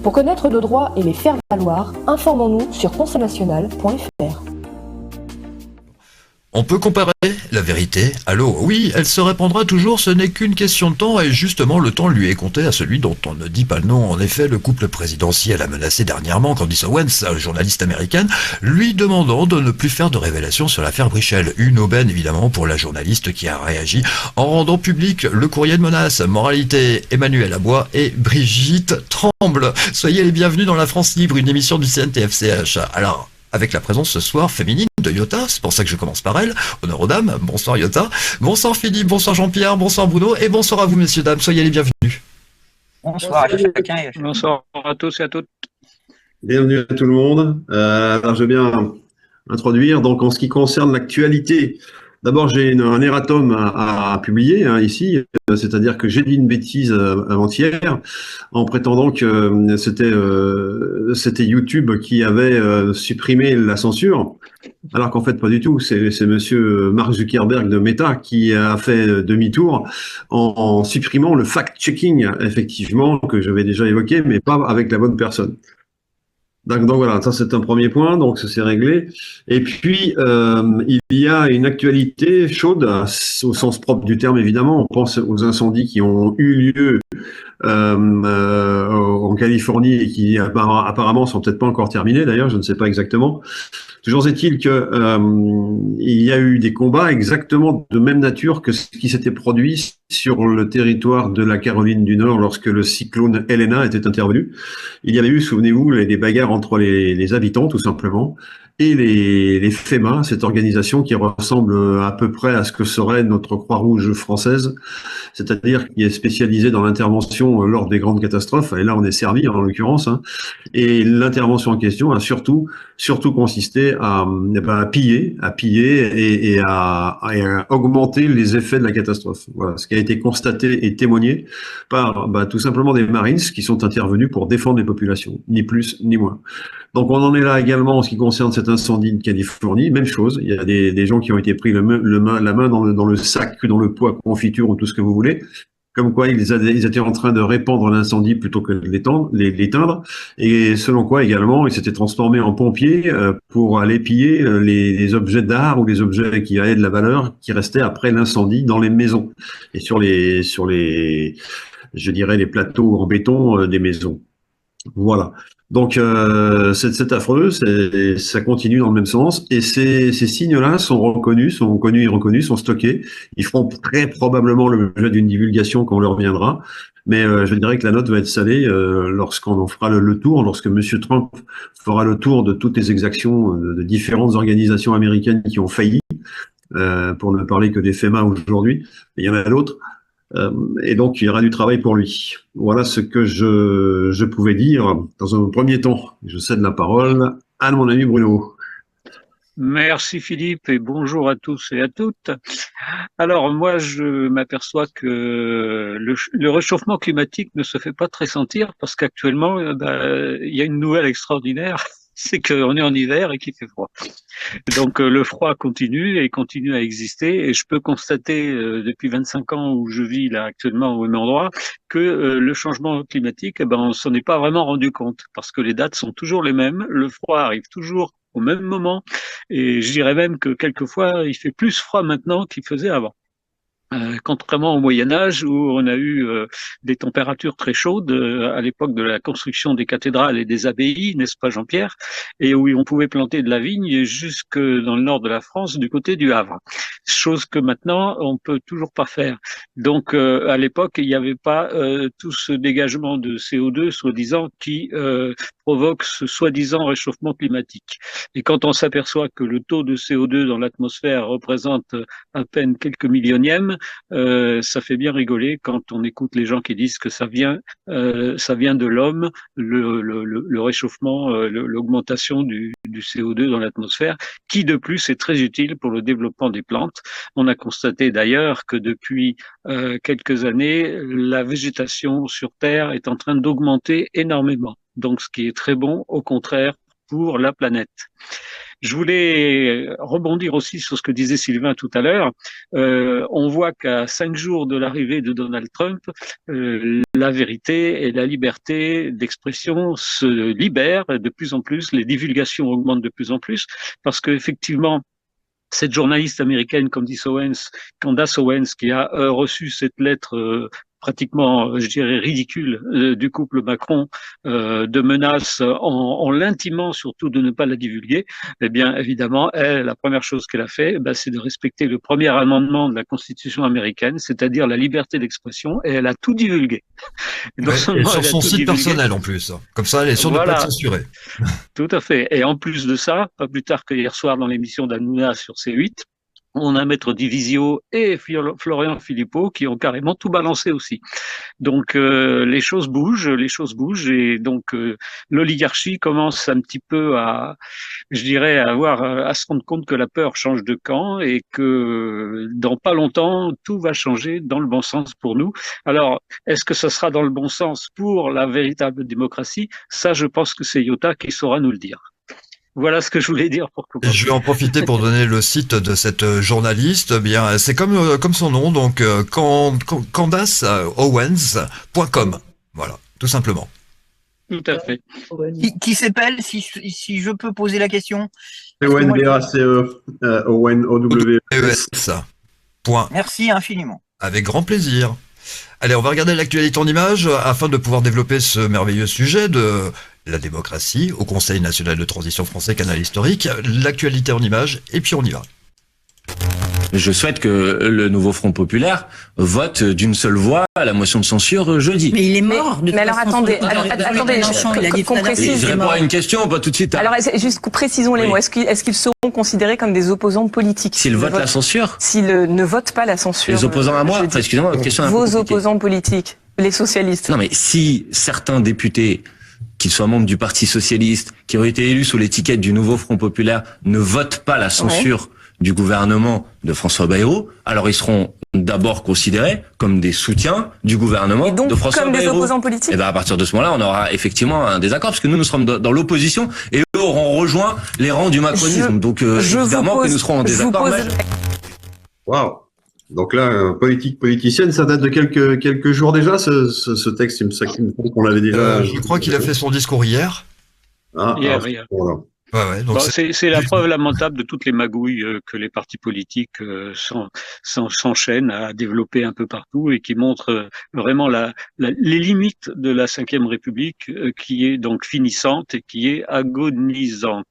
Pour connaître nos droits et les faire valoir, informons-nous sur consonational.fr. On peut comparer la vérité à l'eau. Oui, elle se répandra toujours, ce n'est qu'une question de temps, et justement le temps lui est compté à celui dont on ne dit pas le nom. En effet, le couple présidentiel a menacé dernièrement Candace Owens, journaliste américaine, lui demandant de ne plus faire de révélations sur l'affaire Brichel. Une aubaine évidemment pour la journaliste qui a réagi en rendant public le courrier de menace. Moralité, Emmanuel Abois et Brigitte Tremble. Soyez les bienvenus dans La France Libre, une émission du CNTFCH. Alors, avec la présence ce soir féminine de Yota, c'est pour ça que je commence par elle. Honneur aux dames, bonsoir Yota, bonsoir Philippe, bonsoir Jean-Pierre, bonsoir Bruno, et bonsoir à vous messieurs, dames, soyez les bienvenus. Bonsoir à chacun et à chacun. Bonsoir à tous et à toutes. Bienvenue à tout le monde. Alors je vais bien introduire. Donc en ce qui concerne l'actualité, d'abord j'ai un erratum à publier ici, c'est-à-dire que j'ai dit une bêtise avant-hier en prétendant que c'était YouTube qui avait supprimé la censure, alors qu'en fait pas du tout. C'est monsieur Mark Zuckerberg de Meta qui a fait demi-tour en supprimant le fact-checking, effectivement, que j'avais déjà évoqué, mais pas avec la bonne personne. Donc voilà, ça c'est un premier point, donc ça c'est réglé. Et puis il y a une actualité chaude, au sens propre du terme évidemment. On pense aux incendies qui ont eu lieu en Californie et qui apparemment sont peut-être pas encore terminés. D'ailleurs, je ne sais pas exactement. Toujours est-il que il y a eu des combats exactement de même nature que ce qui s'était produit sur le territoire de la Caroline du Nord lorsque le cyclone Helena était intervenu. Il y avait eu, souvenez-vous, des bagarres entre les habitants, tout simplement, et les FEMA, cette organisation qui ressemble à peu près à ce que serait notre Croix-Rouge française, c'est-à-dire qui est spécialisée dans l'intervention lors des grandes catastrophes. Et là, on est servi, en l'occurrence. Et l'intervention en question a surtout consisté à piller et à augmenter les effets de la catastrophe. Voilà, ce qui a été constaté et témoigné par tout simplement des Marines qui sont intervenus pour défendre les populations, ni plus ni moins. Donc on en est là également en ce qui concerne cet incendie de Californie, même chose, il y a des gens qui ont été pris la main dans le sac, dans le pot à confiture ou tout ce que vous voulez, comme quoi ils étaient en train de répandre l'incendie plutôt que de l'éteindre, et selon quoi également ils s'étaient transformés en pompiers pour aller piller les objets d'art ou les objets qui avaient de la valeur qui restaient après l'incendie dans les maisons et sur les je dirais les plateaux en béton des maisons. Voilà. Donc c'est affreux, ça continue dans le même sens, et ces signes-là sont connus et reconnus, sont stockés. Ils feront très probablement l'objet d'une divulgation quand on leur viendra, mais je dirais que la note va être salée lorsqu'on en fera le tour, lorsque Monsieur Trump fera le tour de toutes les exactions de différentes organisations américaines qui ont failli, pour ne parler que des FEMA aujourd'hui, mais il y en a d'autres. Et donc, il y aura du travail pour lui. Voilà ce que je pouvais dire dans un premier temps. Je cède la parole à mon ami Bruno. Merci Philippe et bonjour à tous et à toutes. Alors moi, je m'aperçois que le réchauffement climatique ne se fait pas très sentir parce qu'actuellement, il y a une nouvelle extraordinaire. C'est qu'on est en hiver et qu'il fait froid. Donc le froid continue et continue à exister. Et je peux constater depuis 25 ans où je vis là actuellement au même endroit que le changement climatique, on s'en est pas vraiment rendu compte parce que les dates sont toujours les mêmes. Le froid arrive toujours au même moment. Et je dirais même que quelquefois, il fait plus froid maintenant qu'il faisait avant. Contrairement au Moyen-Âge où on a eu des températures très chaudes à l'époque de la construction des cathédrales et des abbayes, n'est-ce pas Jean-Pierre, et où on pouvait planter de la vigne jusque dans le nord de la France du côté du Havre, chose que maintenant on peut toujours pas faire. Donc à l'époque il n'y avait pas tout ce dégagement de CO2 soi-disant qui provoque ce soi-disant réchauffement climatique. Et quand on s'aperçoit que le taux de CO2 dans l'atmosphère représente à peine quelques millionièmes, ça fait bien rigoler quand on écoute les gens qui disent que ça vient de l'homme, le réchauffement, l'augmentation du CO2 dans l'atmosphère, qui de plus est très utile pour le développement des plantes. On a constaté d'ailleurs que depuis quelques années, la végétation sur Terre est en train d'augmenter énormément. Donc ce qui est très bon, au contraire, pour la planète. Je voulais rebondir aussi sur ce que disait Sylvain tout à l'heure. On voit qu'à 5 jours de l'arrivée de Donald Trump, la vérité et la liberté d'expression se libèrent de plus en plus, les divulgations augmentent de plus en plus, parce qu'effectivement, cette journaliste américaine Candace Owens, qui a reçu cette lettre pratiquement, je dirais, ridicule du couple Macron, de menaces en l'intimant surtout de ne pas la divulguer, eh bien, évidemment, elle, la première chose qu'elle a fait, c'est de respecter le premier amendement de la Constitution américaine, c'est-à-dire la liberté d'expression, et elle a tout divulgué. Et sur son site personnel en plus. Comme ça, elle est sûre de ne pas être censurée. Tout à fait. Et en plus de ça, pas plus tard que hier soir dans l'émission d'Hanouna sur C8, on a Maître Divisio et Florian Philippot qui ont carrément tout balancé aussi. Donc les choses bougent, et donc l'oligarchie commence un petit peu à, je dirais, à se rendre compte que la peur change de camp et que dans pas longtemps tout va changer dans le bon sens pour nous. Alors est-ce que ça sera dans le bon sens pour la véritable démocratie? Ça, je pense que c'est Iota qui saura nous le dire. Voilà ce que je voulais dire pour commencer. Je vais en profiter pour donner le site de cette journaliste. Bien, c'est comme son nom, donc CandaceOwens.com. Voilà, tout simplement. Tout à fait. Qui s'appelle, si je peux poser la question? OwenDACE, Owen, O-W-E-S. Merci infiniment. Avec grand plaisir. Allez, on va regarder l'actualité en images afin de pouvoir développer ce merveilleux sujet de la démocratie au Conseil national de transition français, canal historique, l'actualité en images, et puis on y va. Je souhaite que le nouveau Front populaire vote d'une seule voix à la motion de censure jeudi. Mais il est mort. Mais alors attendez, qu'on précise. Je réponds à une question, pas tout de suite. Alors juste précisons les mots. Est-ce qu'ils seront considérés comme des opposants politiques s'ils votent la censure? S'ils ne votent pas la censure. Les opposants à moi. Enfin, excusez-moi, votre question est un peu compliquée. Vos opposants politiques, les socialistes. Non, mais si certains députés, qu'ils soient membres du Parti socialiste, qui ont été élus sous l'étiquette du nouveau Front populaire, ne votent pas la censure du gouvernement de François Bayrou, alors ils seront d'abord considérés comme des soutiens du gouvernement de François Bayrou. Comme des opposants politiques. Et bien à partir de ce moment-là, on aura effectivement un désaccord, parce que nous sommes dans l'opposition, et eux auront rejoint les rangs du macronisme. Donc évidemment que nous serons en désaccord. Waouh. Donc là, politicienne, ça date de quelques jours déjà, ce texte, il me semble qu'on l'avait déjà. Je crois qu'il a fait son discours hier. Hier. Voilà. Donc c'est la preuve lamentable de toutes les magouilles que les partis politiques s'enchaînent à développer un peu partout et qui montrent vraiment les limites de la Ve République qui est donc finissante et qui est agonisante.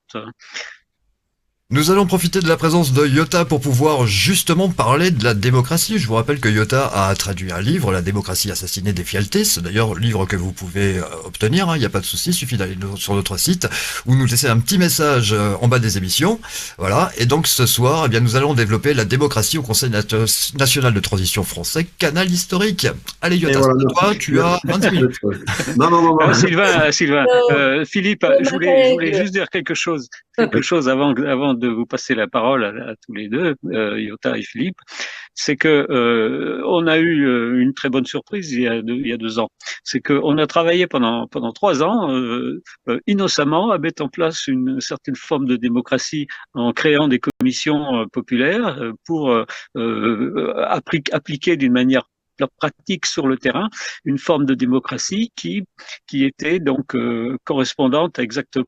Nous allons profiter de la présence de Iota pour pouvoir justement parler de la démocratie. Je vous rappelle que Iota a traduit un livre, La démocratie assassinée des Fialtés. C'est d'ailleurs livre que vous pouvez obtenir, il n'y a pas de souci, il suffit d'aller sur notre site ou nous laisser un petit message en bas des émissions. Voilà, et donc ce soir, eh bien, nous allons développer la démocratie au Conseil national de transition français, canal historique. Allez Iota, voilà, toi, tu as 20 minutes. Non. Sylvain, Philippe, je voulais juste dire quelque chose avant de vous passer la parole à tous les deux, Iota et Philippe, c'est que on a eu une très bonne surprise il y a 2 ans. C'est qu'on a travaillé pendant 3 ans innocemment à mettre en place une certaine forme de démocratie en créant des commissions populaires pour appliquer d'une manière pratique sur le terrain une forme de démocratie qui était donc correspondante exactement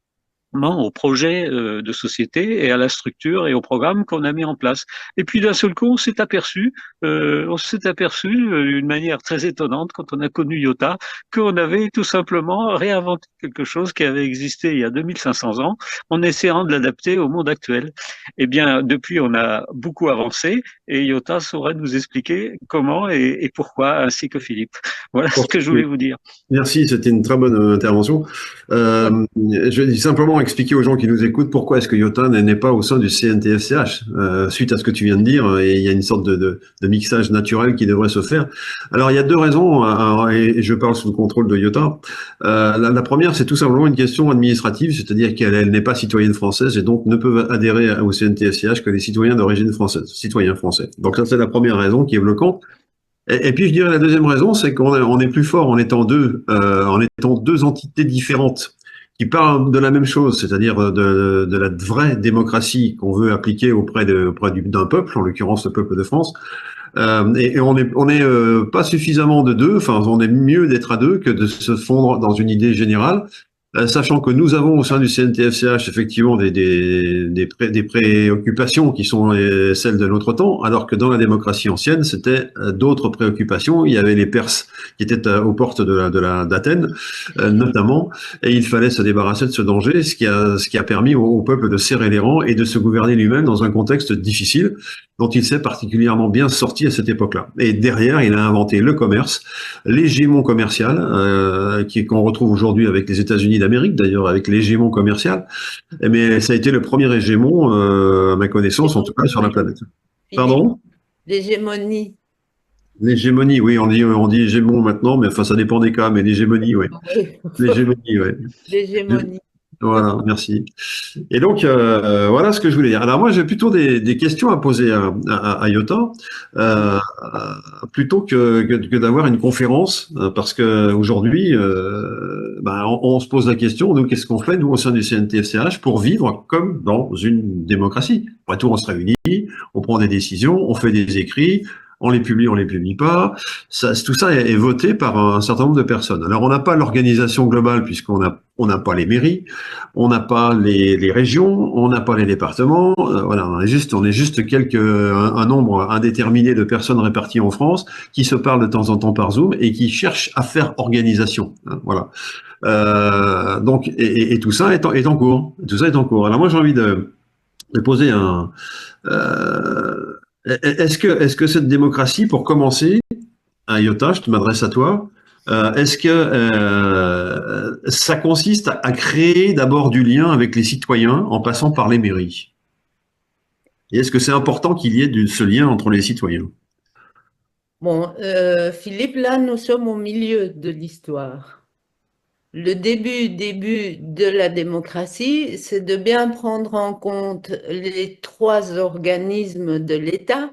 au projet de société et à la structure et au programme qu'on a mis en place. Et puis d'un seul coup, on s'est aperçu d'une manière très étonnante quand on a connu Iota qu'on avait tout simplement réinventé quelque chose qui avait existé il y a 2500 ans en essayant de l'adapter au monde actuel. Eh bien, depuis, on a beaucoup avancé et Iota saura nous expliquer comment et pourquoi, ainsi que Philippe. Voilà ce que je voulais vous dire. Merci, c'était une très bonne intervention. Je vais simplement expliquer aux gens qui nous écoutent pourquoi est-ce que Iota n'est pas au sein du CNTFCH. Suite à ce que tu viens de dire, il y a une sorte de mixage naturel qui devrait se faire. Alors, il y a 2 raisons, et je parle sous le contrôle de Iota. La première, c'est tout simplement une question administrative, c'est-à-dire qu'elle n'est pas citoyenne française et donc ne peut adhérer au CNTFCH que les citoyens d'origine française, citoyens français. Donc ça, c'est la première raison qui est bloquante. Et puis, je dirais la deuxième raison, c'est qu'on est plus fort en étant deux entités différentes. qui parle de la même chose, c'est-à-dire de la vraie démocratie qu'on veut appliquer d'un peuple, en l'occurrence le peuple de France. Et on est pas suffisamment de deux, enfin on est mieux d'être à deux que de se fondre dans une idée générale. Sachant que nous avons au sein du CNTFCH effectivement des préoccupations qui sont celles de notre temps, alors que dans la démocratie ancienne, c'était d'autres préoccupations. Il y avait les Perses qui étaient aux portes d'Athènes, notamment, et il fallait se débarrasser de ce danger, ce qui a permis au peuple de serrer les rangs et de se gouverner lui-même dans un contexte difficile, dont il s'est particulièrement bien sorti à cette époque-là. Et derrière, il a inventé le commerce, l'hégémon commercial, qu'on retrouve aujourd'hui avec les États-Unis d'Amérique, d'ailleurs avec l'hégémon commercial. Mais ça a été le premier hégémon, à ma connaissance, en tout cas sur la planète. Pardon? L'hégémonie. L'hégémonie, oui, on dit hégémon maintenant, mais enfin ça dépend des cas, mais l'hégémonie, oui. L'hégémonie, oui. L'hégémonie. Voilà, merci. Et donc, voilà ce que je voulais dire. Alors moi, j'ai plutôt des questions à poser à Iota, plutôt que d'avoir une conférence, parce que aujourd'hui, on se pose la question, nous, qu'est-ce qu'on fait, nous, au sein du CNTFCH, pour vivre comme dans une démocratie? Après tout, on se réunit, on prend des décisions, on fait des écrits, on les publie pas. Tout ça est voté par un certain nombre de personnes. Alors, on n'a pas l'organisation globale puisqu'on n'a pas les mairies, on n'a pas les régions, on n'a pas les départements. Voilà, on est juste un nombre indéterminé de personnes réparties en France qui se parlent de temps en temps par Zoom et qui cherchent à faire organisation. Hein, voilà. Donc, et tout ça est en cours. Tout ça est en cours. Alors moi, j'ai envie de poser est-ce que cette démocratie, pour commencer, Iota, je te m'adresse à toi, est-ce que ça consiste à créer d'abord du lien avec les citoyens en passant par les mairies? Et est-ce que c'est important qu'il y ait ce lien entre les citoyens? Bon, Philippe, là, nous sommes au milieu de l'histoire. Le début de la démocratie, c'est de bien prendre en compte les trois organismes de l'État.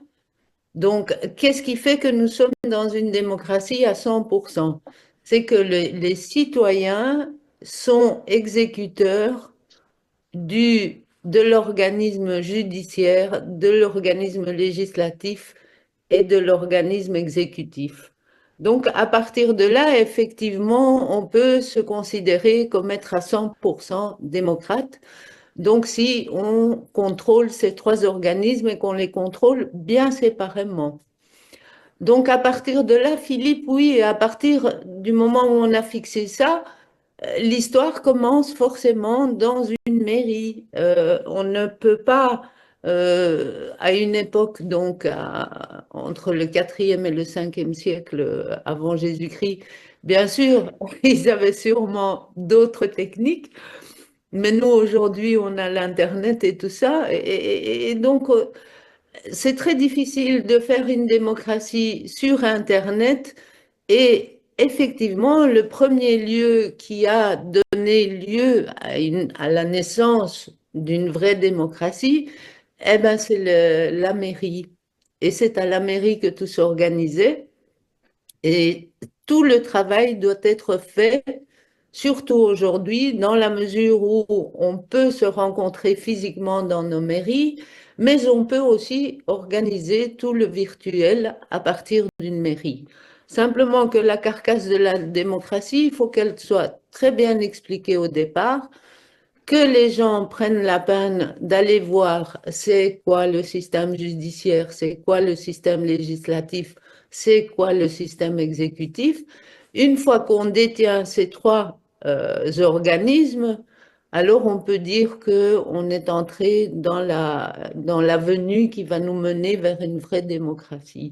Donc, qu'est-ce qui fait que nous sommes dans une démocratie à 100%? C'est que les citoyens sont exécuteurs de l'organisme judiciaire, de l'organisme législatif et de l'organisme exécutif. Donc, à partir de là, effectivement, on peut se considérer comme être à 100% démocrate. Donc, si on contrôle ces trois organismes et qu'on les contrôle bien séparément. Donc, à partir de là, Philippe, oui, à partir du moment où on a fixé ça, l'histoire commence forcément dans une mairie. On ne peut pas, à une époque, donc entre le 4e et le 5e siècle avant Jésus-Christ, bien sûr, ils avaient sûrement d'autres techniques, mais nous, aujourd'hui, on a l'Internet et tout ça, et donc, c'est très difficile de faire une démocratie sur Internet, et effectivement, le premier lieu qui a donné lieu à la naissance d'une vraie démocratie, eh ben, c'est la mairie. Et c'est à la mairie que tout s'organisait. Et tout le travail doit être fait, surtout aujourd'hui, dans la mesure où on peut se rencontrer physiquement dans nos mairies, mais on peut aussi organiser tout le virtuel à partir d'une mairie. Simplement que la carcasse de la démocratie, il faut qu'elle soit très bien expliquée au départ, que les gens prennent la peine d'aller voir c'est quoi le système judiciaire, c'est quoi le système législatif, c'est quoi le système exécutif. Une fois qu'on détient ces trois organismes, alors on peut dire qu'on est entré dans l'avenue qui va nous mener vers une vraie démocratie.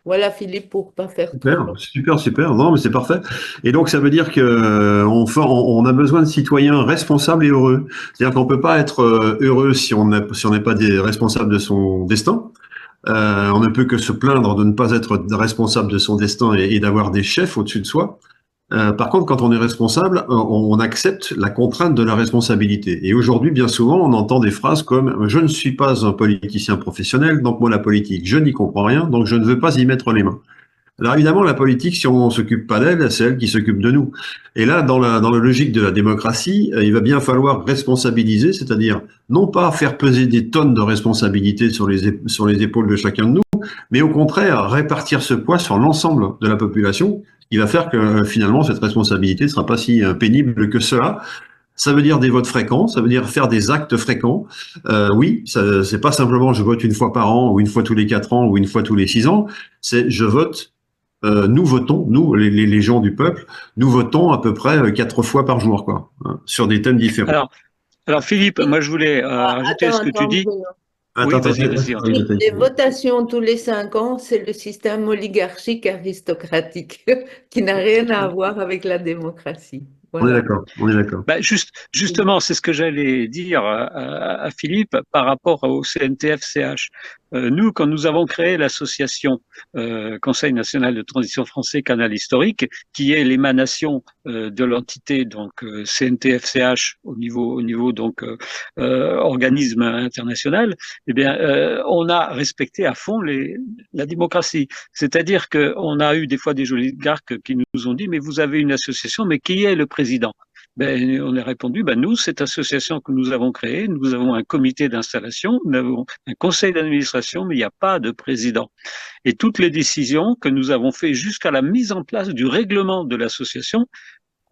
Voilà, Philippe, pour pas faire Super. Non, mais c'est parfait. Et donc, ça veut dire que on a besoin de citoyens responsables et heureux. C'est-à-dire qu'on peut pas être heureux si on n'est pas des responsables de son destin. On ne peut que se plaindre de ne pas être responsable de son destin et d'avoir des chefs au-dessus de soi. Par contre, quand on est responsable, on accepte la contrainte de la responsabilité. Et aujourd'hui, bien souvent, on entend des phrases comme « Je ne suis pas un politicien professionnel, donc moi la politique, je n'y comprends rien, donc je ne veux pas y mettre les mains ». Alors évidemment, la politique, si on s'occupe pas d'elle, c'est elle qui s'occupe de nous. Et là, dans la logique de la démocratie, il va bien falloir responsabiliser, c'est-à-dire non pas faire peser des tonnes de responsabilités sur sur les épaules de chacun de nous, mais au contraire répartir ce poids sur l'ensemble de la population, qui va faire que finalement cette responsabilité ne sera pas si pénible que cela. Ça veut dire des votes fréquents, ça veut dire faire des actes fréquents. Oui, c'est pas simplement je vote une fois par an ou une fois tous les 4 ans ou une fois tous les 6 ans. C'est je vote. Nous votons, nous les gens du peuple, nous votons à peu près 4 fois par jour, quoi, hein, sur des thèmes différents. Alors Philippe, moi je voulais rajouter ce que tu dis. Bruno. Oui, vas-y. Les votations tous les 5 ans, c'est le système oligarchique aristocratique qui n'a rien à voir avec la démocratie. On est d'accord, on est d'accord. Bah, justement, c'est ce que j'allais dire à Philippe par rapport au CNTF-CH. Nous, quand nous avons créé l'association Conseil national de transition français Canal historique, qui est l'émanation de l'entité donc CNTF-CH au niveau donc organisme international, eh bien, on a respecté à fond la démocratie. C'est-à-dire qu'on a eu des fois des oligarques qui nous ont dit, mais vous avez une association, mais qui est le président? Ben, on a répondu, ben, nous, cette association que nous avons créée, nous avons un comité d'installation, nous avons un conseil d'administration, mais il n'y a pas de président. Et toutes les décisions que nous avons faites jusqu'à la mise en place du règlement de l'association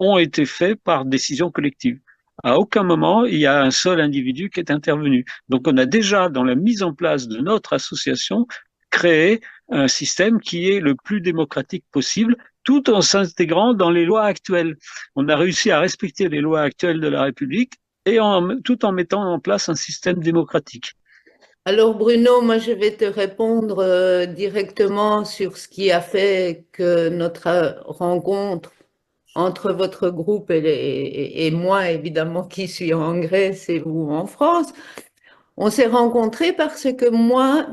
ont été faites par décision collective. À aucun moment, il y a un seul individu qui est intervenu. Donc, on a déjà, dans la mise en place de notre association, créé un système qui est le plus démocratique possible, tout en s'intégrant dans les lois actuelles. On a réussi à respecter les lois actuelles de la République et tout en mettant en place un système démocratique. Alors Bruno, moi je vais te répondre directement sur ce qui a fait que notre rencontre entre votre groupe et moi, évidemment, qui suis en Grèce et vous en France, on s'est rencontrés parce que moi,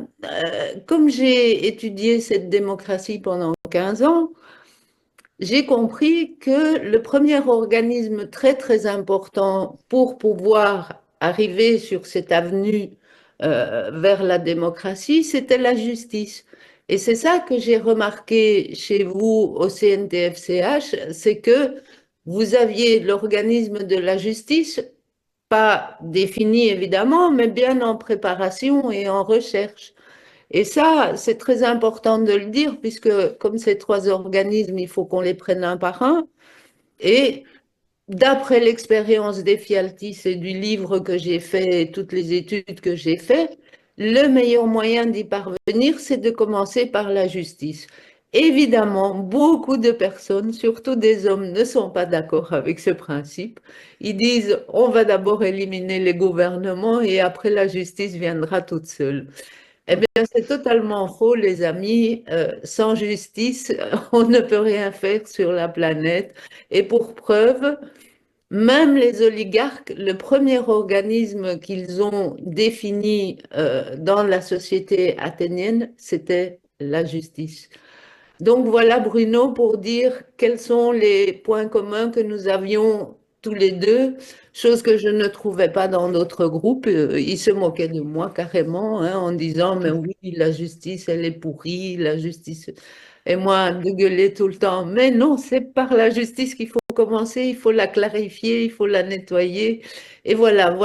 comme j'ai étudié cette démocratie pendant 15 ans, j'ai compris que le premier organisme très très important pour pouvoir arriver sur cette avenue vers la démocratie, c'était la justice. Et c'est ça que j'ai remarqué chez vous au CNTF-CH, c'est que vous aviez l'organisme de la justice, pas défini évidemment, mais bien en préparation et en recherche. Et ça, c'est très important de le dire, puisque comme ces 3 organismes, il faut qu'on les prenne un par un. Et d'après l'expérience des Fialtis et du livre que j'ai fait et toutes les études que j'ai faites, le meilleur moyen d'y parvenir, c'est de commencer par la justice. Évidemment, beaucoup de personnes, surtout des hommes, ne sont pas d'accord avec ce principe. Ils disent, on va d'abord éliminer les gouvernements et après la justice viendra toute seule. Eh bien, c'est totalement faux, les amis. Sans justice, on ne peut rien faire sur la planète. Et pour preuve, même les oligarques, le premier organisme qu'ils ont défini dans la société athénienne, c'était la justice. Donc voilà, Bruno, pour dire quels sont les points communs que nous avions tous les deux, chose que je ne trouvais pas dans d'autres groupes. Ils se moquaient de moi carrément, hein, en disant, mais oui, la justice, elle est pourrie, la justice. Et moi, de gueuler tout le temps, mais non, c'est par la justice qu'il faut commencer, il faut la clarifier, il faut la nettoyer. Et voilà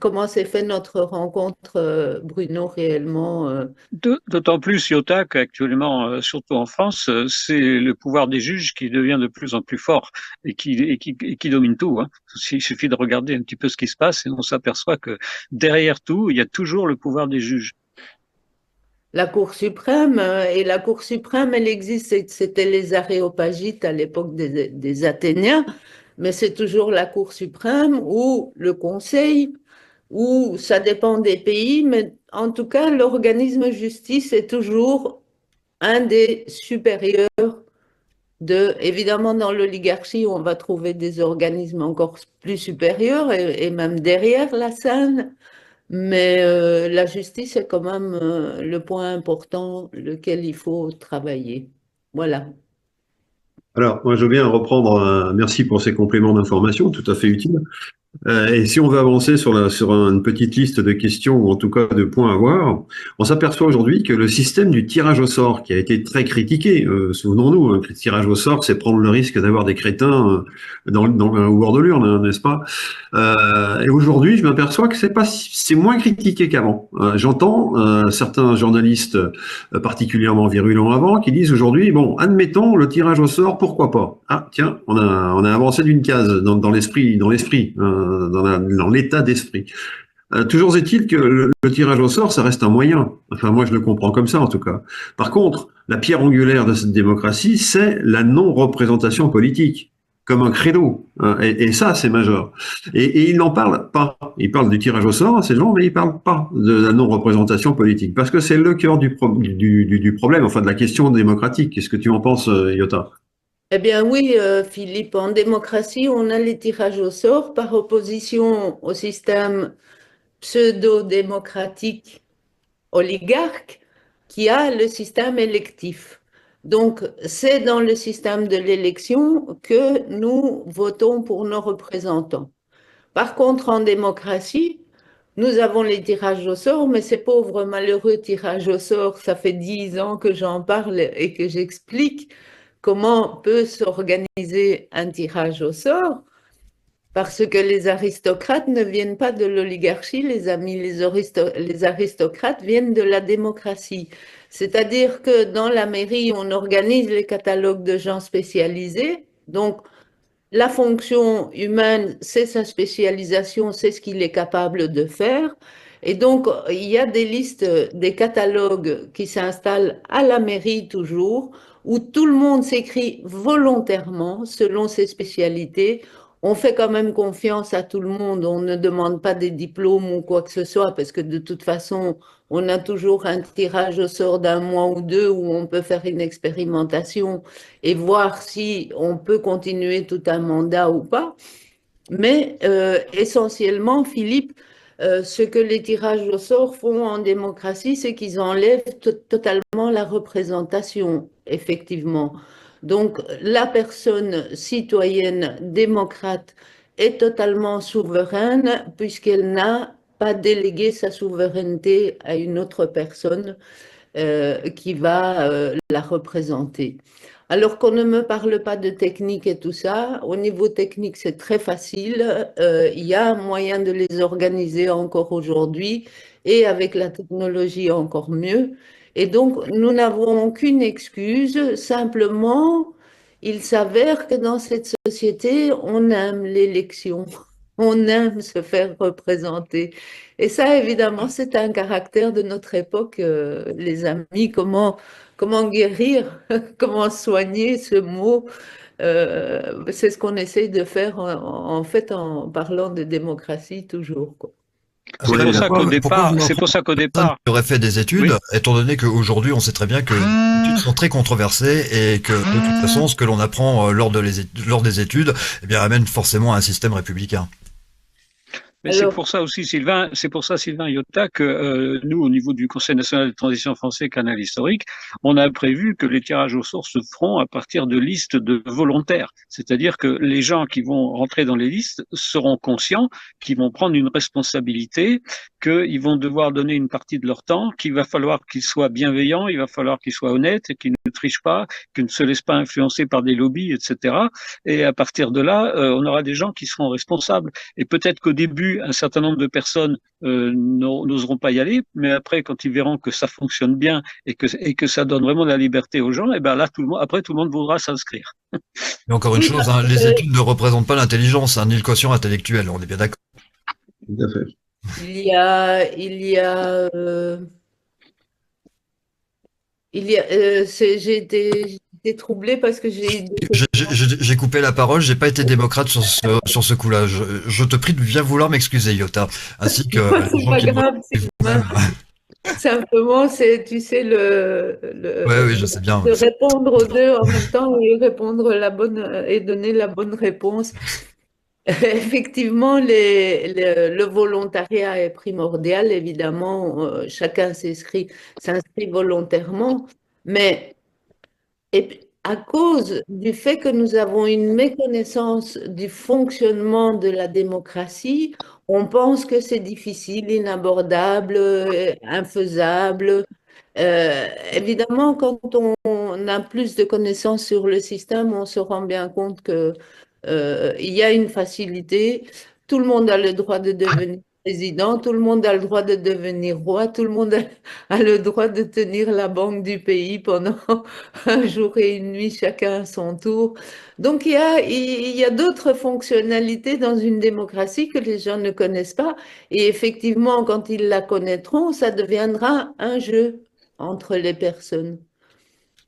comment s'est fait notre rencontre, Bruno, réellement. D'autant plus, Iota, qu'actuellement, surtout en France, c'est le pouvoir des juges qui devient de plus en plus fort et qui domine tout. Hein. Il suffit de regarder un petit peu ce qui se passe et on s'aperçoit que derrière tout, il y a toujours le pouvoir des juges. La Cour suprême, et la Cour suprême, elle existe, c'était les Aréopagites à l'époque des Athéniens, mais c'est toujours la Cour suprême ou le Conseil, ou ça dépend des pays, mais en tout cas, l'organisme justice est toujours un des supérieurs évidemment, dans l'oligarchie, on va trouver des organismes encore plus supérieurs et même derrière la scène. Mais la justice est quand même le point important lequel il faut travailler. Voilà. Alors, moi, je veux bien reprendre, merci pour ces compléments d'information, tout à fait utiles. Et si on veut avancer sur une petite liste de questions, ou en tout cas de points à voir, on s'aperçoit aujourd'hui que le système du tirage au sort, qui a été très critiqué, souvenons-nous, hein, que le tirage au sort, c'est prendre le risque d'avoir des crétins au bord de l'urne, hein, n'est-ce pas? Et aujourd'hui, je m'aperçois que c'est moins critiqué qu'avant. J'entends certains journalistes particulièrement virulents avant qui disent aujourd'hui, bon, admettons le tirage au sort, pourquoi pas? Ah, tiens, on a avancé d'une case dans l'esprit, dans l'état d'esprit. Toujours est-il que le tirage au sort, ça reste un moyen. Enfin, moi, je le comprends comme ça, en tout cas. Par contre, la pierre angulaire de cette démocratie, c'est la non-représentation politique, comme un credo. Et ça, c'est majeur. Et ils n'en parlent pas. Ils parlent du tirage au sort, ces gens, mais ils parlent pas de la non-représentation politique, parce que c'est le cœur du problème, enfin, de la question démocratique. Qu'est-ce que tu en penses, Iota? Eh bien oui, Philippe, en démocratie, on a les tirages au sort par opposition au système pseudo-démocratique oligarque qui a le système électif. Donc, c'est dans le système de l'élection que nous votons pour nos représentants. Par contre, en démocratie, nous avons les tirages au sort, mais ces pauvres malheureux tirages au sort, ça fait 10 ans que j'en parle et que j'explique comment peut s'organiser un tirage au sort. Parce que les aristocrates ne viennent pas de l'oligarchie, les amis, les aristocrates viennent de la démocratie. C'est-à-dire que dans la mairie, on organise les catalogues de gens spécialisés. Donc, la fonction humaine, c'est sa spécialisation, c'est ce qu'il est capable de faire. Et donc, il y a des listes, des catalogues qui s'installent à la mairie toujours, où tout le monde s'écrit volontairement selon ses spécialités. On fait quand même confiance à tout le monde, on ne demande pas des diplômes ou quoi que ce soit, parce que de toute façon, on a toujours un tirage au sort d'un mois ou deux où on peut faire une expérimentation et voir si on peut continuer tout un mandat ou pas. Mais essentiellement, Philippe, ce que les tirages au sort font en démocratie, c'est qu'ils enlèvent totalement la représentation, effectivement. Donc, la personne citoyenne démocrate est totalement souveraine puisqu'elle n'a pas délégué sa souveraineté à une autre personne qui va la représenter. Alors qu'on ne me parle pas de technique et tout ça, au niveau technique, c'est très facile. Il y a un moyen de les organiser encore aujourd'hui et avec la technologie encore mieux. Et donc, nous n'avons aucune excuse. Simplement, il s'avère que dans cette société, on aime l'élection. On aime se faire représenter. Et ça, évidemment, c'est un caractère de notre époque, les amis. Comment guérir, comment soigner ce mot? C'est ce qu'on essaye de faire en fait en parlant de démocratie toujours, quoi. C'est Ouais, pour ça qu'au Pourquoi départ, vouloir c'est pour ça qu'au prendre une personne départ, qui aurait fait des études, oui. étant donné qu'aujourd'hui on sait très bien que les études sont très controversées et que de toute façon ce que l'on apprend lors des études, eh bien amène forcément à un système républicain. Mais c'est Alors, pour ça aussi, Sylvain, c'est pour ça, Sylvain Iota, que nous, au niveau du Conseil national de transition français canal historique, on a prévu que les tirages au sort se feront à partir de listes de volontaires. C'est-à-dire que les gens qui vont rentrer dans les listes seront conscients qu'ils vont prendre une responsabilité, qu'ils vont devoir donner une partie de leur temps, qu'il va falloir qu'ils soient bienveillants, il va falloir qu'ils soient honnêtes, et qu'ils ne trichent pas, qu'ils ne se laissent pas influencer par des lobbies, etc. Et à partir de là, on aura des gens qui seront responsables. Et peut-être qu'au début, un certain nombre de personnes n'oseront pas y aller, mais après, quand ils verront que ça fonctionne bien et que ça donne vraiment de la liberté aux gens, et ben là, après, tout le monde voudra s'inscrire. Mais encore une oui, chose, hein, les études ne représentent pas l'intelligence, ni le quotient intellectuel, on est bien d'accord. Tout à fait. euh, j'ai été troublée parce que j'ai eu des questions. J'ai coupé la parole, j'ai pas été démocrate sur ce coup-là. Je te prie de bien vouloir m'excuser, Iota, ainsi que les C'est gens pas qui me grave, Sylvain. Simplement, c'est, tu sais, Ouais, oui, je sais bien. de répondre aux deux en même temps et répondre la bonne et donner la bonne réponse. Effectivement, le volontariat est primordial, évidemment, chacun s'inscrit volontairement, mais à cause du fait que nous avons une méconnaissance du fonctionnement de la démocratie, on pense que c'est difficile, inabordable, infaisable. Évidemment, quand on a plus de connaissances sur le système, on se rend bien compte que il y a une facilité. Tout le monde a le droit de devenir président, tout le monde a le droit de devenir roi, tout le monde a le droit de tenir la banque du pays pendant un jour et une nuit, chacun à son tour. Donc il y a d'autres fonctionnalités dans une démocratie que les gens ne connaissent pas. Et effectivement, quand ils la connaîtront, ça deviendra un jeu entre les personnes.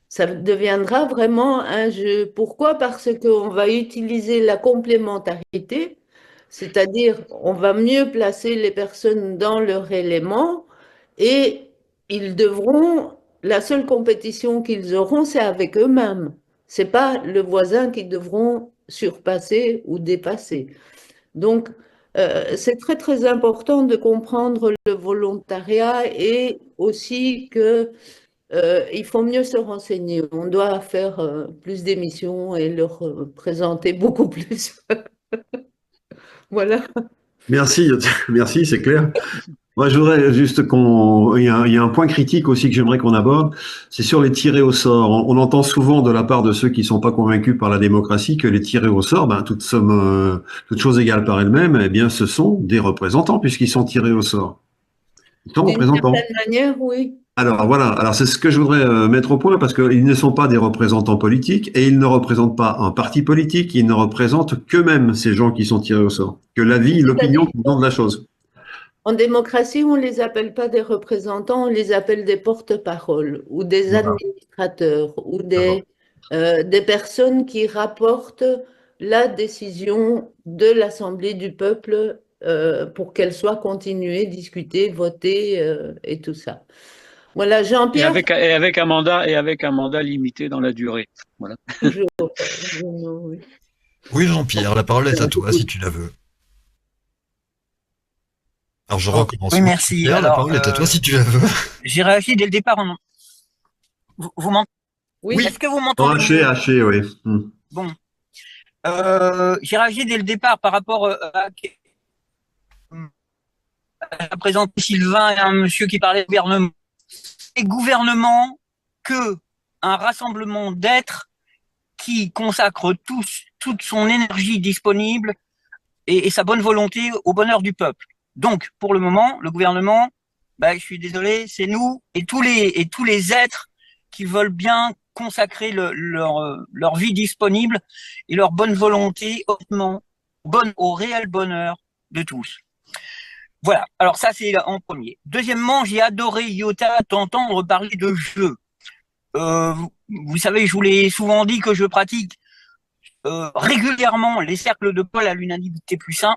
Ça deviendra vraiment un jeu. Pourquoi? Parce qu'on va utiliser la complémentarité, c'est-à-dire on va mieux placer les personnes dans leur élément et ils devront, la seule compétition qu'ils auront, c'est avec eux-mêmes. C'est pas le voisin qu'ils devront surpasser ou dépasser. Donc, c'est très très important de comprendre le volontariat et aussi que il faut mieux se renseigner. On doit faire plus d'émissions et leur présenter beaucoup plus. Voilà. Merci, merci, c'est clair. Moi, je voudrais juste il y a un point critique aussi que j'aimerais qu'on aborde, c'est sur les tirés au sort. On entend souvent de la part de ceux qui sont pas convaincus par la démocratie que les tirés au sort, toutes choses égales par elles-mêmes, eh bien, ce sont des représentants puisqu'ils sont tirés au sort. Ils sont D'une représentants. certaine manière, oui. Alors voilà, alors c'est ce que je voudrais mettre au point parce qu'ils ne sont pas des représentants politiques et ils ne représentent pas un parti politique, ils ne représentent qu'eux-mêmes, ces gens qui sont tirés au sort, que l'avis, l'opinion qui ont de la chose. En démocratie, on ne les appelle pas des représentants, on les appelle des porte-paroles ou des Voilà. administrateurs ou des personnes qui rapportent la décision de l'Assemblée du peuple pour qu'elle soit continuée, discutée, votée et tout ça. Voilà, Et Jean-Pierre, avec un mandat limité dans la durée. Voilà. toujours. Oui. Oui, Jean-Pierre, la parole est à toi si tu la veux. Alors je recommence. Oui, merci. Jean-Pierre, la Alors, parole est à toi si tu la veux. j'ai réagi dès le départ. Vous m'entendez? Oui. Est-ce que vous m'entendez? Haché, oui. Bon. J'ai réagi dès le départ par rapport à présenter Sylvain et un monsieur qui parlait de gouvernement. Et gouvernement que un rassemblement d'êtres qui consacre toute son énergie disponible et sa bonne volonté au bonheur du peuple. Donc, pour le moment, le gouvernement, je suis désolé, c'est nous et tous les êtres qui veulent bien consacrer leur vie disponible et leur bonne volonté au réel bonheur de tous. Voilà, alors ça c'est en premier. Deuxièmement, j'ai adoré, Iota, t'entendre parler de jeu. Vous savez, je vous l'ai souvent dit que je pratique régulièrement les cercles de Paul à l'unanimité plus 1.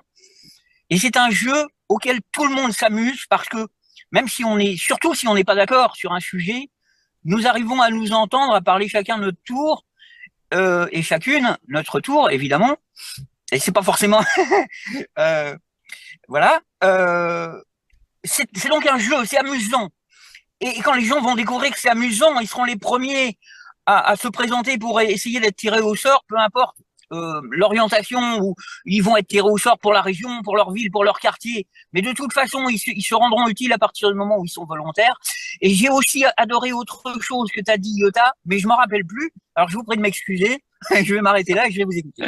Et c'est un jeu auquel tout le monde s'amuse parce que même surtout si on n'est pas d'accord sur un sujet, nous arrivons à nous entendre, à parler chacun notre tour et chacune notre tour, évidemment. Et c'est pas forcément... voilà. C'est donc un jeu, c'est amusant. Et quand les gens vont découvrir que c'est amusant, ils seront les premiers à se présenter pour essayer d'être tirés au sort, peu importe l'orientation, où ils vont être tirés au sort pour la région, pour leur ville, pour leur quartier. Mais de toute façon, ils se rendront utiles à partir du moment où ils sont volontaires. Et j'ai aussi adoré autre chose que tu as dit, Iota, mais je m'en rappelle plus. Alors je vous prie de m'excuser. Je vais m'arrêter là et je vais vous écouter.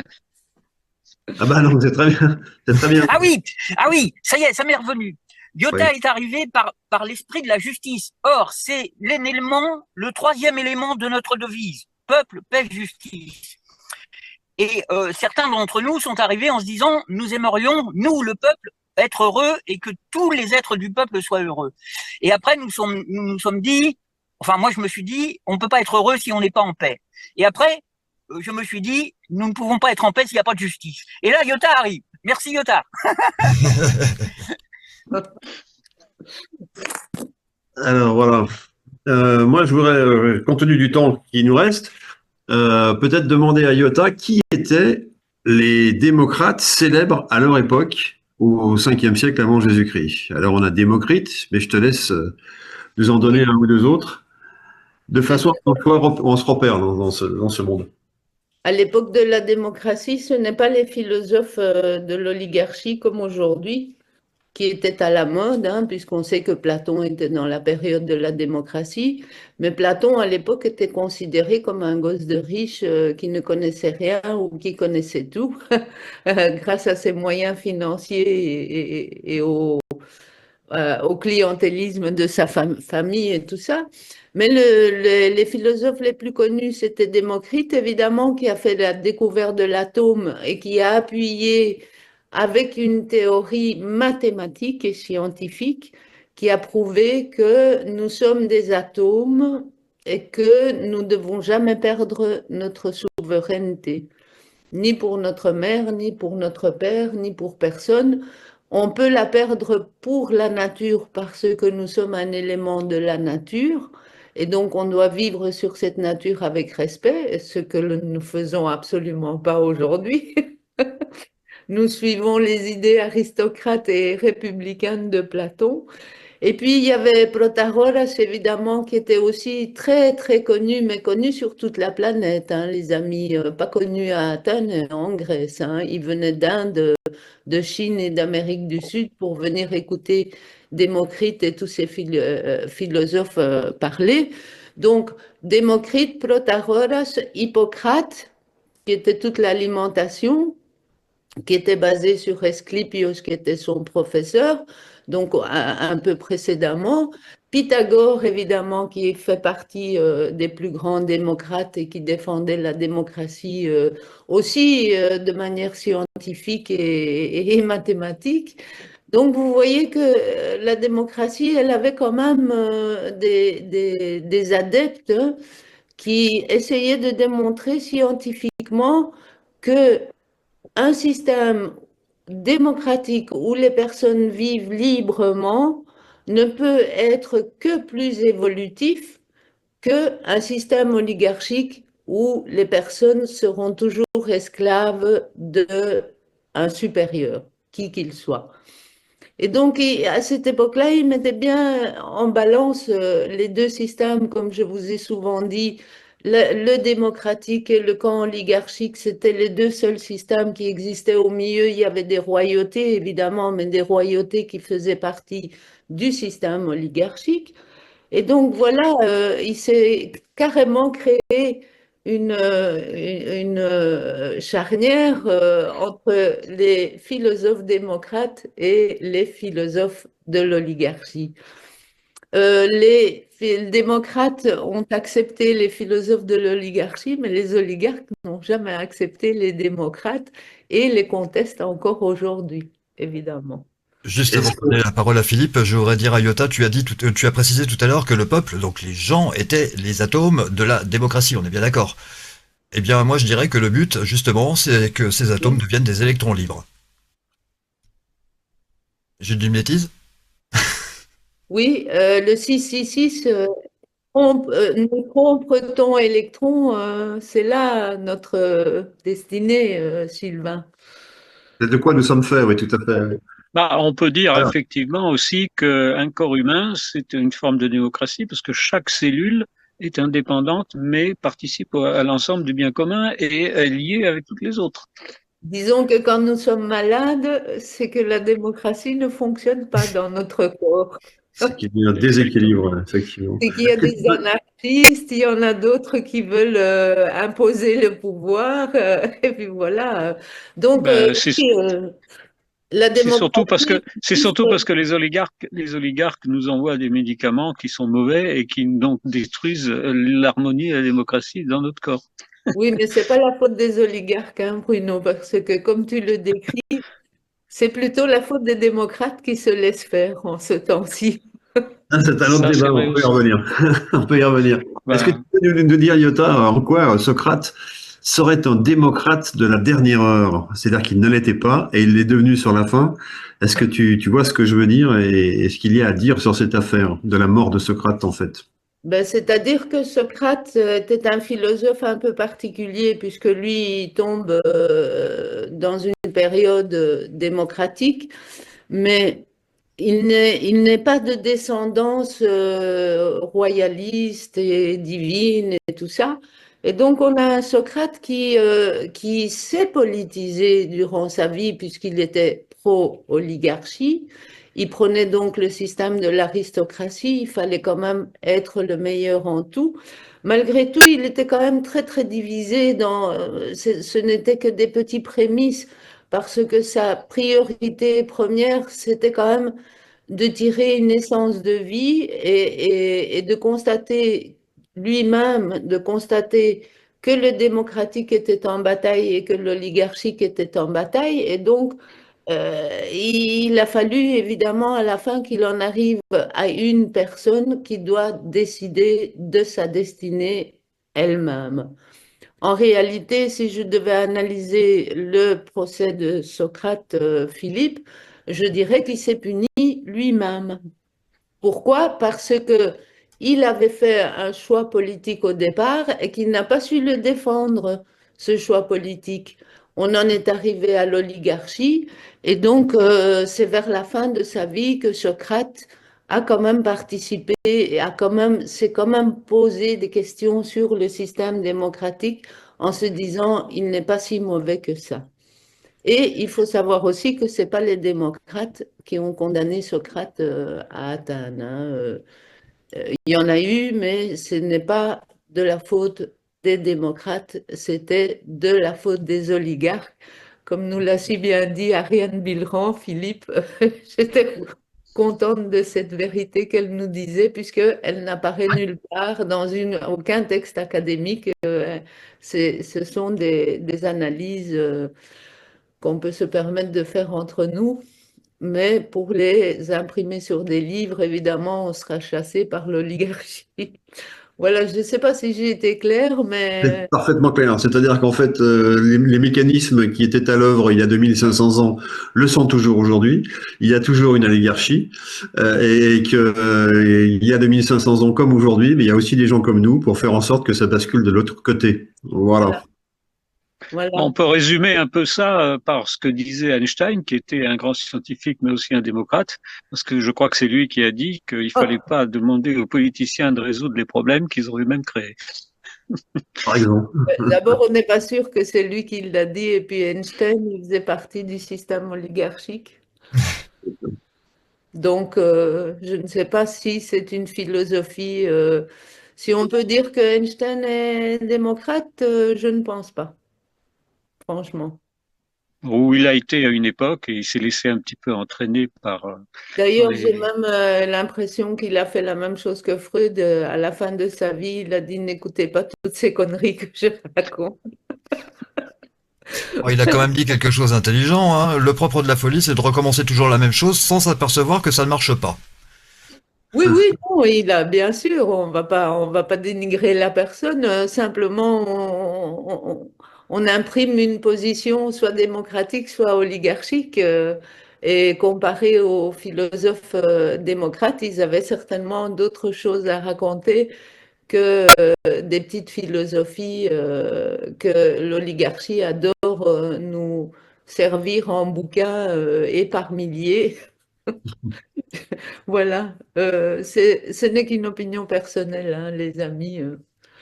Ah bah non, c'est très bien. C'est très bien. Ah oui, ça y est, ça m'est revenu. Iota est arrivé par l'esprit de la justice. Or, c'est le troisième élément de notre devise. Peuple, paix, justice. Et certains d'entre nous sont arrivés en se disant, nous aimerions, nous, le peuple, être heureux et que tous les êtres du peuple soient heureux. Et après, nous nous sommes dit, enfin moi je me suis dit, on ne peut pas être heureux si on n'est pas en paix. Et après, je me suis dit, nous ne pouvons pas être en paix s'il n'y a pas de justice. Et là, Iota arrive. Merci, Iota. Alors voilà. Moi, je voudrais, compte tenu du temps qui nous reste, peut-être demander à Iota qui étaient les démocrates célèbres à leur époque, au 5e siècle avant Jésus-Christ. Alors, on a Démocrite, mais je te laisse nous en donner un ou deux autres. De façon à ce qu'on se repère dans ce monde. À l'époque de la démocratie, ce n'est pas les philosophes de l'oligarchie comme aujourd'hui qui étaient à la mode, hein, puisqu'on sait que Platon était dans la période de la démocratie, mais Platon à l'époque était considéré comme un gosse de riche qui ne connaissait rien ou qui connaissait tout, grâce à ses moyens financiers et au clientélisme de sa famille et tout ça. Mais les philosophes les plus connus, c'était Démocrite, évidemment, qui a fait la découverte de l'atome et qui a appuyé avec une théorie mathématique et scientifique qui a prouvé que nous sommes des atomes et que nous ne devons jamais perdre notre souveraineté, ni pour notre mère, ni pour notre père, ni pour personne. On peut la perdre pour la nature parce que nous sommes un élément de la nature et donc on doit vivre sur cette nature avec respect, ce que nous ne faisons absolument pas aujourd'hui. Nous suivons les idées aristocrates et républicaines de Platon. Et puis, il y avait Protagoras, évidemment, qui était aussi très, très connu, mais connu sur toute la planète, hein, les amis, pas connu à Athènes, en Grèce. Hein. Ils venaient d'Inde, de Chine et d'Amérique du Sud pour venir écouter Démocrite et tous ces philosophes parler. Donc, Démocrite, Protagoras, Hippocrate, qui était toute l'alimentation, qui était basé sur Asclépios, qui était son professeur, donc un peu précédemment. Pythagore, évidemment, qui fait partie des plus grands démocrates et qui défendait la démocratie aussi de manière scientifique et mathématique. Donc, vous voyez que la démocratie, elle avait quand même des adeptes qui essayaient de démontrer scientifiquement que un système démocratique où les personnes vivent librement ne peut être que plus évolutif qu'un système oligarchique où les personnes seront toujours esclaves d'un supérieur, qui qu'il soit. Et donc, à cette époque-là, il mettait bien en balance les deux systèmes, comme je vous ai souvent dit, le démocratique et le camp oligarchique, c'était les deux seuls systèmes qui existaient au milieu. Il y avait des royautés, évidemment, mais des royautés qui faisaient partie du système oligarchique. Et donc, voilà, il s'est carrément créé une charnière entre les philosophes démocrates et les philosophes de l'oligarchie. Les démocrates ont accepté les philosophes de l'oligarchie, mais les oligarques n'ont jamais accepté les démocrates et les contestent encore aujourd'hui, évidemment. Juste avant de donner la parole à Philippe, je voudrais dire à Iota, tu as précisé tout à l'heure que le peuple, donc les gens, étaient les atomes de la démocratie, on est bien d'accord. Eh bien, moi je dirais que le but, justement, c'est que ces atomes deviennent des électrons libres. J'ai dit une bêtise? Oui, le 666, neutron, proton, électron, c'est là notre destinée, Sylvain. C'est de quoi nous sommes faits, oui, tout à fait. Bah, on peut dire Voilà. effectivement aussi qu'un corps humain, c'est une forme de démocratie parce que chaque cellule est indépendante mais participe à l'ensemble du bien commun et est liée avec toutes les autres. Disons que quand nous sommes malades, c'est que la démocratie ne fonctionne pas dans notre corps. C'est qu'il y a un déséquilibre, effectivement. C'est qu'il y a des anarchistes, il y en a d'autres qui veulent imposer le pouvoir, et puis voilà. Donc, Ben, oui, la c'est surtout parce que démocratie, les oligarques nous envoient des médicaments qui sont mauvais et qui donc détruisent l'harmonie et la démocratie dans notre corps. oui, mais c'est pas la faute des oligarques, hein, Bruno, parce que comme tu le décris, c'est plutôt la faute des démocrates qui se laissent faire en ce temps-ci. Ah, c'est un autre Ça, c'est débat, vrai on peut y aussi. revenir. On peut y revenir. Est-ce que Ben, tu peux nous dire, Iota, en quoi Socrate serait un démocrate de la dernière heure? C'est-à-dire qu'il ne l'était pas et il l'est devenu sur la fin. Est-ce que tu vois ce que je veux dire et ce qu'il y a à dire sur cette affaire de la mort de Socrate, en fait? Ben, c'est-à-dire que Socrate était un philosophe un peu particulier, puisque lui, il tombe dans une période démocratique, mais il n'est pas de descendance royaliste et divine et tout ça. Et donc, on a un Socrate qui s'est politisé durant sa vie puisqu'il était pro-oligarchie. Il prenait donc le système de l'aristocratie. Il fallait quand même être le meilleur en tout. Malgré tout, il était quand même très, très divisé ce n'était que des petits prémices parce que sa priorité première, c'était quand même de tirer une essence de vie et de constater lui-même, de constater que le démocratique était en bataille et que l'oligarchique était en bataille. Et donc, il a fallu évidemment à la fin qu'il en arrive à une personne qui doit décider de sa destinée elle-même. En réalité, si je devais analyser le procès de Socrate, Philippe, je dirais qu'il s'est puni lui-même. Pourquoi? Parce que il avait fait un choix politique au départ et qu'il n'a pas su le défendre, ce choix politique. On en est arrivé à l'oligarchie et donc c'est vers la fin de sa vie que Socrate a quand même participé et s'est quand même posé des questions sur le système démocratique en se disant il n'est pas si mauvais que ça. Et il faut savoir aussi que ce n'est pas les démocrates qui ont condamné Socrate à Athènes, hein. Il y en a eu, mais ce n'est pas de la faute des démocrates, c'était de la faute des oligarques. Comme nous l'a si bien dit Ariane Bilran, Philippe, j'étais contente de cette vérité qu'elle nous disait, puisqu'elle n'apparaît nulle part dans aucun texte académique. Ce sont des analyses qu'on peut se permettre de faire entre nous. Mais pour les imprimer sur des livres, évidemment, on sera chassé par l'oligarchie. Voilà, je ne sais pas si j'ai été claire, C'est mais parfaitement clair. C'est-à-dire qu'en fait, les mécanismes qui étaient à l'œuvre il y a 2500 ans le sont toujours aujourd'hui. Il y a toujours une oligarchie et que il y a 2500 ans comme aujourd'hui, mais il y a aussi des gens comme nous pour faire en sorte que ça bascule de l'autre côté. Voilà. voilà. On peut résumer un peu ça par ce que disait Einstein, qui était un grand scientifique, mais aussi un démocrate, parce que je crois que c'est lui qui a dit qu'il ne fallait pas demander aux politiciens de résoudre les problèmes qu'ils ont eux-mêmes créés. Par exemple. D'abord, on n'est pas sûr que c'est lui qui l'a dit, et puis Einstein, il faisait partie du système oligarchique. Donc, je ne sais pas si c'est une philosophie. Si on peut dire que Einstein est démocrate, je ne pense pas, franchement. Où il a été à une époque et il s'est laissé un petit peu entraîner par D'ailleurs, j'ai les... même l'impression qu'il a fait la même chose que Freud. À la fin de sa vie, il a dit, n'écoutez pas toutes ces conneries que je raconte. Oh, il a quand même dit quelque chose d'intelligent, hein. Le propre de la folie, c'est de recommencer toujours la même chose sans s'apercevoir que ça ne marche pas. Oui, oui, non, il a bien sûr, on va pas dénigrer la personne, simplement on imprime une position soit démocratique, soit oligarchique, et comparé aux philosophes démocrates, ils avaient certainement d'autres choses à raconter que des petites philosophies que l'oligarchie adore nous servir en bouquins et par milliers. Voilà, ce n'est qu'une opinion personnelle, hein, les amis.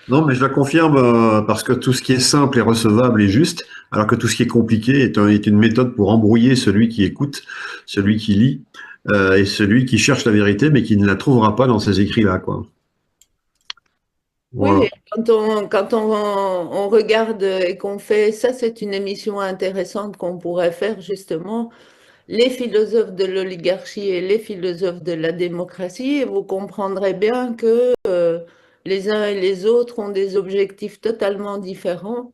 Non, mais je la confirme parce que tout ce qui est simple est recevable et juste, alors que tout ce qui est compliqué est une méthode pour embrouiller celui qui écoute, celui qui lit et celui qui cherche la vérité, mais qui ne la trouvera pas dans ces écrits-là, quoi. Oui, Voilà. et on regarde et qu'on fait, ça c'est une émission intéressante qu'on pourrait faire justement, les philosophes de l'oligarchie et les philosophes de la démocratie, et vous comprendrez bien que les uns et les autres ont des objectifs totalement différents.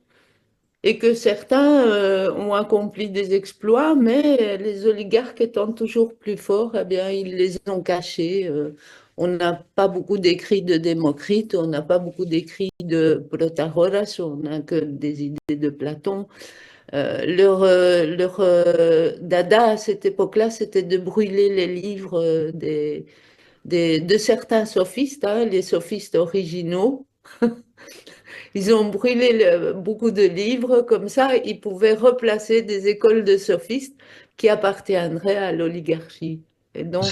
Et que certains ont accompli des exploits, mais les oligarques étant toujours plus forts, eh bien, ils les ont cachés. On n'a pas beaucoup d'écrits de Démocrite, on n'a pas beaucoup d'écrits de Protagoras, on n'a que des idées de Platon. Leur dada à cette époque-là, c'était de brûler les livres de certains sophistes, hein, les sophistes originaux. Ils ont brûlé beaucoup de livres, comme ça, ils pouvaient replacer des écoles de sophistes qui appartiendraient à l'oligarchie. Et donc,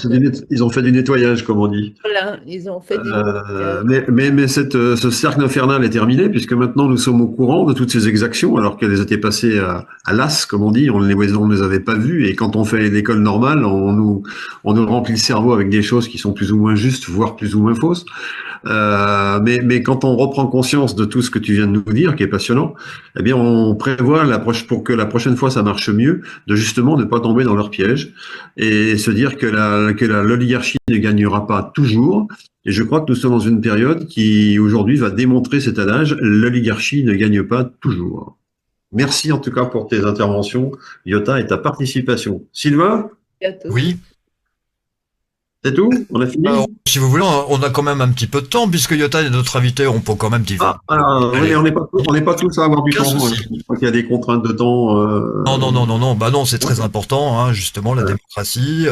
Ils ont fait du nettoyage, comme on dit. voilà, ils ont fait du nettoyage. Mais ce cercle infernal est terminé, puisque maintenant nous sommes au courant de toutes ces exactions, alors qu'elles étaient passées à l'as, comme on dit, on ne les avait pas vues, et quand on fait l'école normale, on nous remplit le cerveau avec des choses qui sont plus ou moins justes, voire plus ou moins fausses. Mais quand on reprend conscience de tout ce que tu viens de nous dire, qui est passionnant, eh bien, on prévoit pour que la prochaine fois ça marche mieux, de justement ne pas tomber dans leur piège et se dire que l'oligarchie ne gagnera pas toujours. Et je crois que nous sommes dans une période qui aujourd'hui va démontrer cet adage, l'oligarchie ne gagne pas toujours. Merci en tout cas pour tes interventions, Yota, et ta participation. Sylvain, Oui. c'est tout? On a fini? Alors, si vous voulez, on a quand même un petit peu de temps, puisque Yota est notre invité, on peut quand même Ah, alors, Allez. on n'est pas tous à avoir du Aucun temps. souci. Je crois qu'il y a des contraintes de temps. Non, bah non, c'est très important, hein, justement, la démocratie,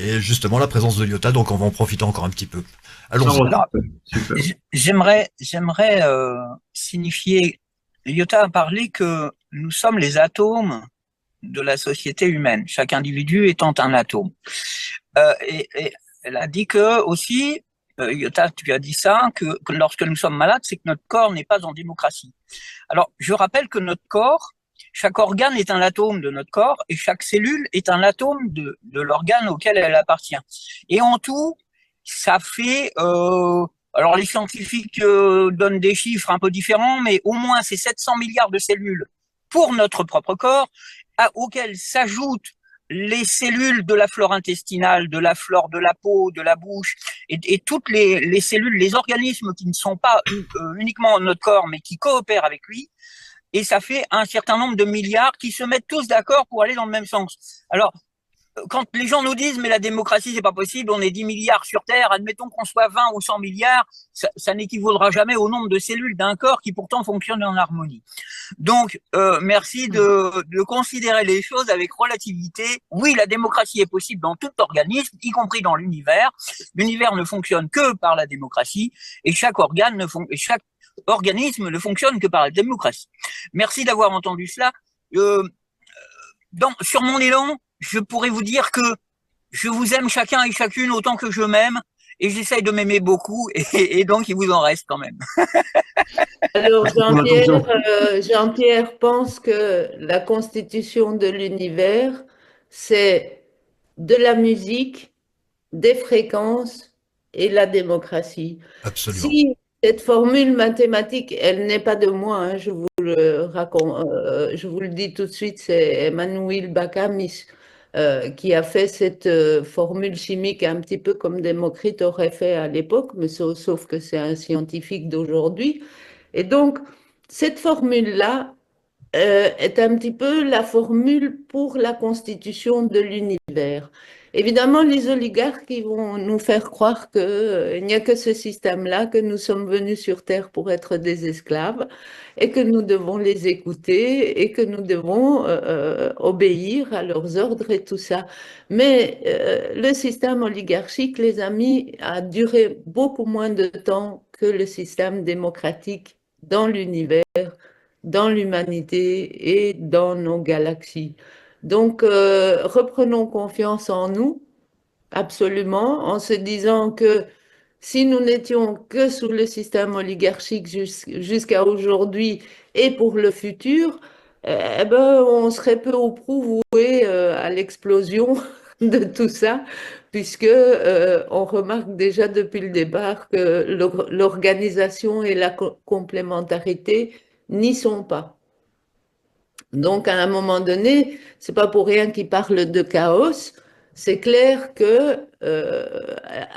et justement la présence de Yota, donc on va en profiter encore un petit peu. Allons-y. Alors, Super. j'aimerais signifier, Lyotard a parlé que nous sommes les atomes de la société humaine, chaque individu étant un atome. Et elle a dit que aussi, Lyotard, tu as dit ça, que lorsque nous sommes malades, c'est que notre corps n'est pas en démocratie. Alors, je rappelle que notre corps, chaque organe est un atome de notre corps et chaque cellule est un atome de l'organe auquel elle appartient. Et en tout, ça fait... alors les scientifiques donnent des chiffres un peu différents, mais au moins c'est 700 milliards de cellules pour notre propre corps, auxquelles s'ajoutent les cellules de la flore intestinale, de la flore de la peau, de la bouche, et toutes les cellules, les organismes qui ne sont pas uniquement notre corps, mais qui coopèrent avec lui, et ça fait un certain nombre de milliards qui se mettent tous d'accord pour aller dans le même sens. Alors, quand les gens nous disent mais la démocratie c'est pas possible, on est 10 milliards sur Terre, admettons qu'on soit 20 ou 100 milliards, ça n'équivaudra jamais au nombre de cellules d'un corps qui pourtant fonctionne en harmonie. Donc merci de considérer les choses avec relativité. Oui, la démocratie est possible dans tout organisme, y compris dans l'univers. L'univers ne fonctionne que par la démocratie et chaque organisme ne fonctionne que par la démocratie. Merci d'avoir entendu cela. Sur mon élan, je pourrais vous dire que je vous aime chacun et chacune autant que je m'aime, et j'essaye de m'aimer beaucoup, et donc il vous en reste quand même. Alors Jean-Pierre pense que la constitution de l'univers, c'est de la musique, des fréquences et la démocratie. Absolument. Si cette formule mathématique, elle n'est pas de moi, hein, je vous le raconte, je vous le dis tout de suite, c'est Emmanuel Bakamis qui a fait cette formule chimique un petit peu comme Démocrite aurait fait à l'époque, mais sauf que c'est un scientifique d'aujourd'hui. Et donc, cette formule-là est un petit peu la formule pour la constitution de l'univers. Évidemment, les oligarques ils vont nous faire croire qu'il n'y a que ce système-là, que nous sommes venus sur Terre pour être des esclaves et que nous devons les écouter et que nous devons obéir à leurs ordres et tout ça. Mais le système oligarchique, les amis, a duré beaucoup moins de temps que le système démocratique dans l'univers, dans l'humanité et dans nos galaxies. Donc, reprenons confiance en nous, absolument, en se disant que si nous n'étions que sous le système oligarchique jusqu'à aujourd'hui et pour le futur, eh ben, on serait peu ou prou voué à l'explosion de tout ça, puisque on remarque déjà depuis le départ que l'organisation et la complémentarité n'y sont pas. Donc, à un moment donné, c'est pas pour rien qu'ils parlent de chaos. C'est clair que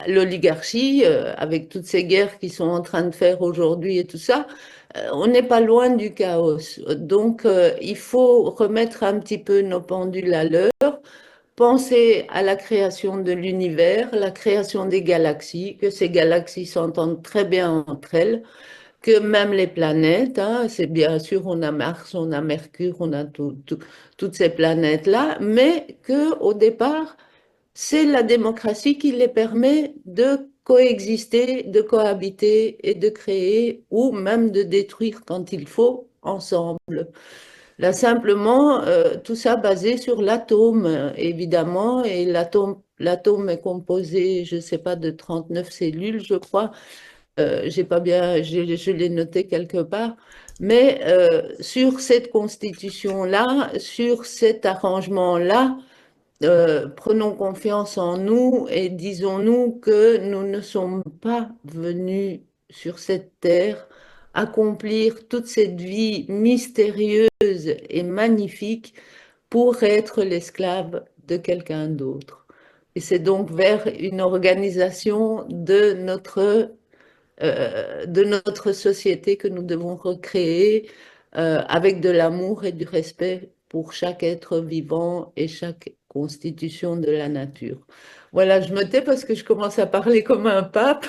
l'oligarchie, avec toutes ces guerres qui sont en train de faire aujourd'hui et tout ça, on n'est pas loin du chaos. Donc, il faut remettre un petit peu nos pendules à l'heure, penser à la création de l'univers, la création des galaxies, que ces galaxies s'entendent très bien entre elles, que même les planètes, hein, c'est bien sûr, on a Mars, on a Mercure, on a toutes ces planètes-là, mais qu'au départ, c'est la démocratie qui les permet de coexister, de cohabiter et de créer, ou même de détruire quand il faut, ensemble. Là, simplement, tout ça basé sur l'atome, évidemment, et l'atome est composé, je ne sais pas, de 39 cellules, je crois. J'ai pas bien, je l'ai noté quelque part. Mais sur cette constitution-là, sur cet arrangement-là, prenons confiance en nous et disons-nous que nous ne sommes pas venus sur cette terre accomplir toute cette vie mystérieuse et magnifique pour être l'esclave de quelqu'un d'autre. Et c'est donc vers une organisation de notre société que nous devons recréer avec de l'amour et du respect pour chaque être vivant et chaque constitution de la nature. Voilà, je me tais parce que je commence à parler comme un pape.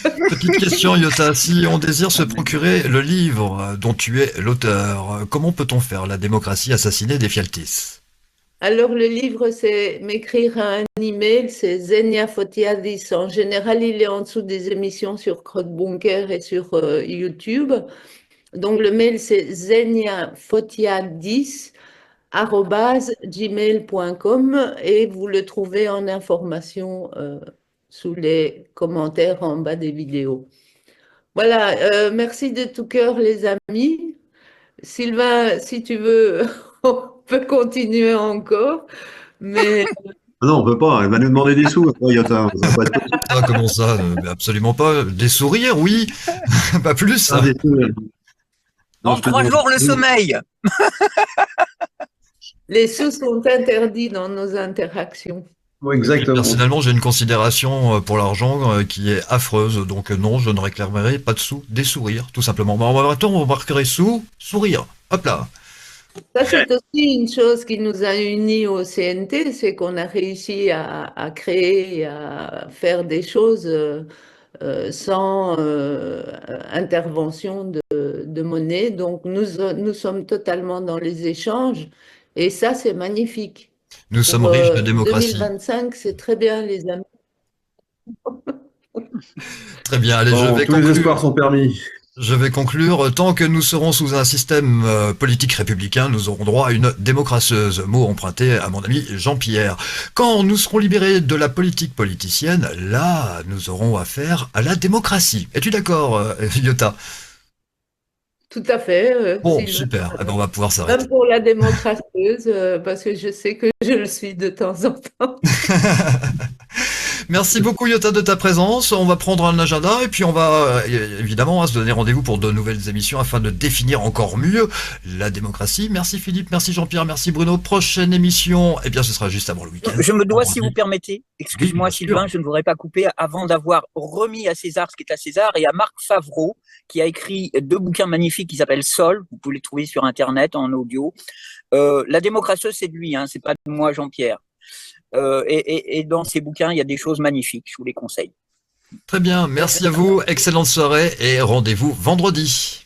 Petite question, Iota. Si on désire se procurer le livre dont tu es l'auteur, comment peut-on faire La démocratie assassinée d'Ephialtis? Alors, le livre, c'est m'écrire un email, c'est Zenia Fotiadis. En général, il est en dessous des émissions sur Croque-Bunker et sur YouTube. Donc, le mail, c'est zeniafotiadis@gmail.com et vous le trouvez en information sous les commentaires en bas des vidéos. Voilà, merci de tout cœur, les amis. Sylvain, si tu veux, on peut continuer encore, mais Ah non, on peut pas. Elle va nous demander des sous, après, Yota. Ça va pas être possible. Ah, comment ça? Mais absolument pas. Des sourires, oui. Pas plus. Ah, des sous, non, En je te 3 demande- jours, le sommeil. les sous sont interdits dans nos interactions. Ouais, exactement. Personnellement, j'ai une considération pour l'argent qui est affreuse. Donc non, je ne réclamerai pas de sous, des sourires, tout simplement. Mais en même temps, on marquerait sous, sourire. Hop là. Ça, c'est aussi une chose qui nous a unis au CNT, c'est qu'on a réussi à créer, et à faire des choses sans intervention de monnaie. Donc, nous sommes totalement dans les échanges et ça, c'est magnifique. Nous Pour sommes riches de démocratie. 2025, c'est très bien, les amis. Très bien, allez, Bon, je vais tous les conclure. espoirs sont permis. Je vais conclure. Tant que nous serons sous un système politique républicain, nous aurons droit à une démocrateuse. Mot emprunté à mon ami Jean-Pierre. Quand nous serons libérés de la politique politicienne, là, nous aurons affaire à la démocratie. Es-tu d'accord, Iota? Tout à fait. Bon, Sylvain. super. Eh ben, on va pouvoir s'arrêter. Même pour la démocrateuse, parce que je sais que je le suis de temps en temps. Merci beaucoup, Iota, de ta présence. On va prendre un agenda et puis on va évidemment se donner rendez-vous pour de nouvelles émissions afin de définir encore mieux la démocratie. Merci Philippe, merci Jean-Pierre, merci Bruno. Prochaine émission, eh bien ce sera juste avant le week-end. Je me dois, si Vendredi. vous permettez, excuse-moi Oui, bien sûr. Sylvain, je ne voudrais pas couper avant d'avoir remis à César ce qui est à César et à Marc Favreau qui a écrit 2 bouquins magnifiques qui s'appellent Sol, vous pouvez les trouver sur internet en audio. La démocratie, c'est de lui, hein, c'est pas de moi Jean-Pierre. Et dans ces bouquins, il y a des choses magnifiques, je vous les conseille. Très bien, merci à vous, excellente soirée et rendez-vous vendredi.